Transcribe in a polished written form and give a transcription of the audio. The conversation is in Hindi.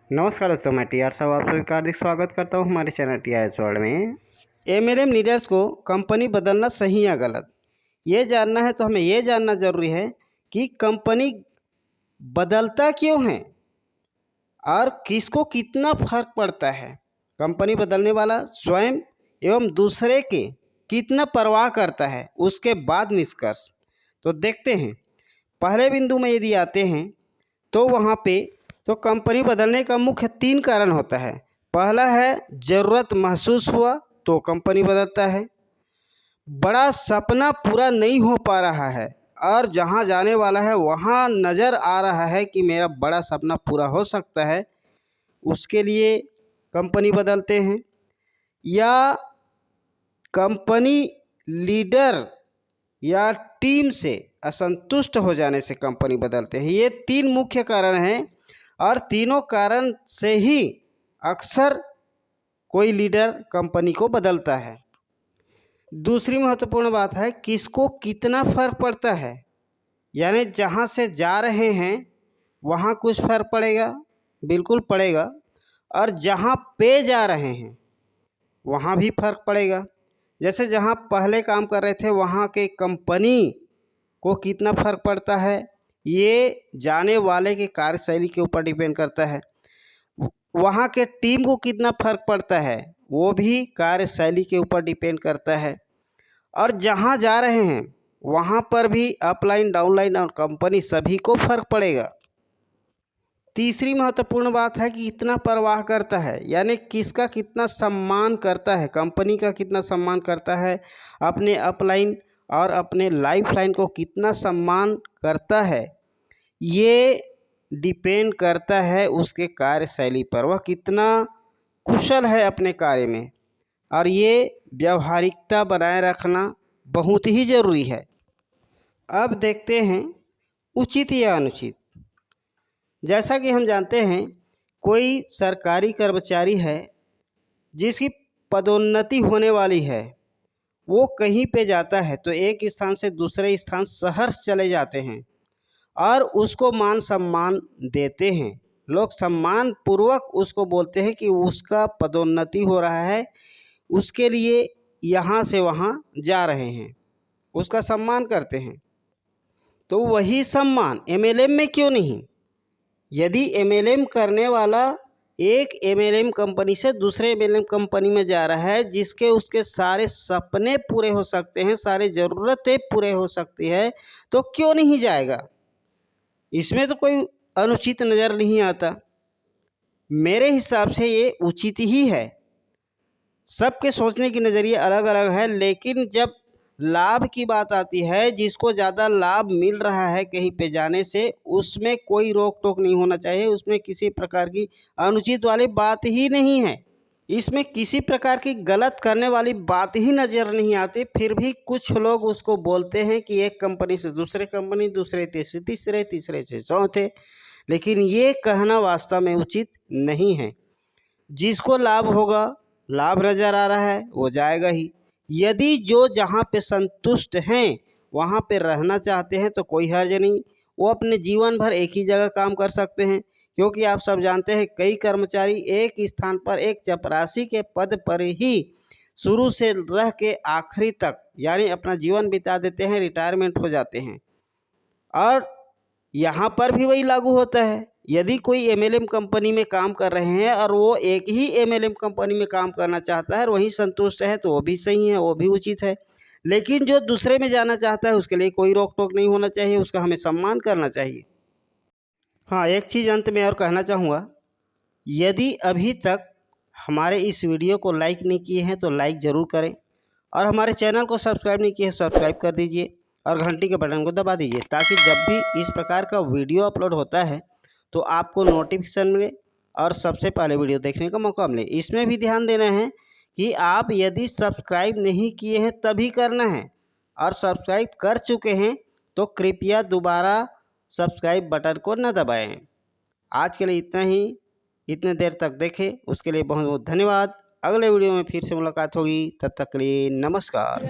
नमस्कार दोस्तों, मैं टी आर साहब आप सभी का हार्दिक स्वागत करता हूं हमारे चैनल टी आर वर्ल्ड में। एमएलएम लीडर्स को कंपनी बदलना सही या गलत, ये जानना है तो हमें ये जानना ज़रूरी है कि कंपनी बदलता क्यों है और किसको कितना फर्क पड़ता है। कंपनी बदलने वाला स्वयं एवं दूसरे के कितना परवाह करता है, उसके बाद निष्कर्ष। तो देखते हैं, पहले बिंदु में यदि आते हैं तो वहाँ पे तो कंपनी बदलने का मुख्य 3 कारण होता है। पहला है ज़रूरत महसूस हुआ तो कंपनी बदलता है, बड़ा सपना पूरा नहीं हो पा रहा है और जहाँ जाने वाला है वहाँ नज़र आ रहा है कि मेरा बड़ा सपना पूरा हो सकता है, उसके लिए कंपनी बदलते हैं। या कंपनी लीडर या टीम से असंतुष्ट हो जाने से कंपनी बदलते हैं। ये 3 मुख्य कारण हैं और तीनों कारण से ही अक्सर कोई लीडर कंपनी को बदलता है। दूसरी महत्वपूर्ण बात है किसको कितना फर्क पड़ता है, यानी जहाँ से जा रहे हैं वहाँ कुछ फर्क पड़ेगा, बिल्कुल पड़ेगा, और जहाँ पे जा रहे हैं वहाँ भी फर्क पड़ेगा। जैसे जहाँ पहले काम कर रहे थे वहाँ के कंपनी को कितना फर्क पड़ता है, ये जाने वाले के कार्यशैली के ऊपर डिपेंड करता है। वहाँ के टीम को कितना फर्क पड़ता है वो भी कार्यशैली के ऊपर डिपेंड करता है। और जहाँ जा रहे हैं वहाँ पर भी अपलाइन डाउनलाइन और कंपनी सभी को फर्क पड़ेगा। तीसरी महत्वपूर्ण बात है कि कितना परवाह करता है, यानी किसका कितना सम्मान करता है, कंपनी का कितना सम्मान करता है, अपने अपलाइन और अपने लाइफलाइन को कितना सम्मान करता है। ये डिपेंड करता है उसके कार्यशैली पर, वह कितना कुशल है अपने कार्य में, और ये व्यावहारिकता बनाए रखना बहुत ही ज़रूरी है। अब देखते हैं उचित या अनुचित। जैसा कि हम जानते हैं कोई सरकारी कर्मचारी है जिसकी पदोन्नति होने वाली है, वो कहीं पे जाता है तो एक स्थान से दूसरे स्थान सहर्ष चले जाते हैं और उसको मान सम्मान देते हैं। लोग सम्मान पूर्वक उसको बोलते हैं कि उसका पदोन्नति हो रहा है, उसके लिए यहाँ से वहाँ जा रहे हैं, उसका सम्मान करते हैं। तो वही सम्मान एमएलएम में क्यों नहीं? यदि एमएलएम करने वाला एक एमएलएम कंपनी से दूसरे एमएलएम कंपनी में जा रहा है जिसके उसके सारे सपने पूरे हो सकते हैं, सारी ज़रूरतें पूरे हो सकती है, तो क्यों नहीं जाएगा? इसमें तो कोई अनुचित नज़र नहीं आता। मेरे हिसाब से ये उचित ही है। सबके सोचने की नज़रिए अलग अलग है, लेकिन जब लाभ की बात आती है, जिसको ज़्यादा लाभ मिल रहा है कहीं पे जाने से, उसमें कोई रोक टोक नहीं होना चाहिए। उसमें किसी प्रकार की अनुचित वाली बात ही नहीं है, इसमें किसी प्रकार की गलत करने वाली बात ही नज़र नहीं आती। फिर भी कुछ लोग उसको बोलते हैं कि एक कंपनी से दूसरे कंपनी, दूसरे से तीसरे, तीसरे से चौथे, लेकिन ये कहना वास्तव में उचित नहीं है। जिसको लाभ होगा, लाभ नज़र आ रहा है, वो जाएगा ही। यदि जो जहाँ पे संतुष्ट हैं वहाँ पे रहना चाहते हैं तो कोई हर्ज नहीं, वो अपने जीवन भर एक ही जगह काम कर सकते हैं। क्योंकि आप सब जानते हैं कई कर्मचारी एक स्थान पर एक चपरासी के पद पर ही शुरू से रह के आखिरी तक यानी अपना जीवन बिता देते हैं, रिटायरमेंट हो जाते हैं। और यहाँ पर भी वही लागू होता है। यदि कोई एमएलएम कंपनी में काम कर रहे हैं और वो एक ही एमएलएम कंपनी में काम करना चाहता है और वहीं संतुष्ट है तो वो भी सही है, वो भी उचित है। लेकिन जो दूसरे में जाना चाहता है उसके लिए कोई रोक टोक नहीं होना चाहिए, उसका हमें सम्मान करना चाहिए। हाँ, एक चीज़ अंत में और कहना चाहूँगा, यदि अभी तक हमारे इस वीडियो को लाइक नहीं किए हैं तो लाइक ज़रूर करें, और हमारे चैनल को सब्सक्राइब नहीं किए हैं सब्सक्राइब कर दीजिए और घंटी के बटन को दबा दीजिए, ताकि जब भी इस प्रकार का वीडियो अपलोड होता है तो आपको नोटिफिकेशन मिले और सबसे पहले वीडियो देखने का मौका मिले। इसमें भी ध्यान देना है कि आप यदि सब्सक्राइब नहीं किए हैं तभी करना है, और सब्सक्राइब कर चुके हैं तो कृपया दोबारा सब्सक्राइब बटन को न दबाएं। आज के लिए इतना ही, इतने देर तक देखें उसके लिए बहुत बहुत धन्यवाद। अगले वीडियो में फिर से मुलाकात होगी, तब तक के लिए नमस्कार।